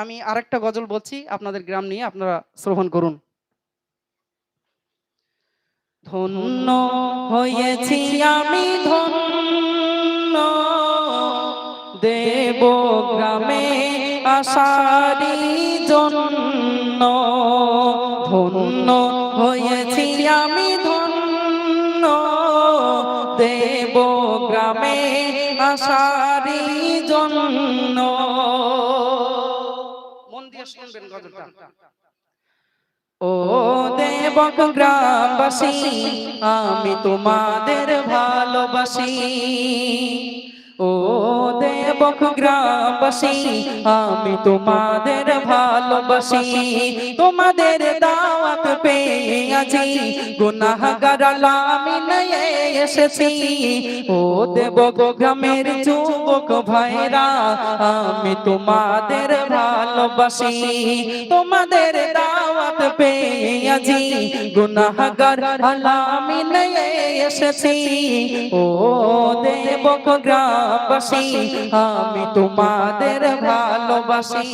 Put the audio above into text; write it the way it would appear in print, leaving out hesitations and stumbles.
আমি আরেকটা গজল বলছি আপনাদের গ্রাম নিয়ে, আপনারা শ্রবণ করুন। ধন্য হয়েছি আমি ধন্য, দেব গ্রামে আসারি জন্য। ধন্য হয়েছি আমি ধন্য, দেব গ্রামে আসারি জন্য। মন দিয়ে শুনবেন গজলটা। ও দেবক গ্রামবাসী, আমি তোমাদের ভালোবাসি। ও দেবক গ্রামবাসী, আমি তোমাদের ভালোবাসি। তোমাদের দাওয়াত পেয়ে আজি গুনাহগার আমি নিয়ে এসেছি। ও দেবক গ্রামের যুবক ভাইরা, আমি তোমাদের ভালোবাসি। তোমাদের দাওয়াত পেয়ে আজি গুনাহগার আমি নিয়ে এসেছি। ও দেবক গ্রামবাসী, আমি তোমাদের ভালোবাসি।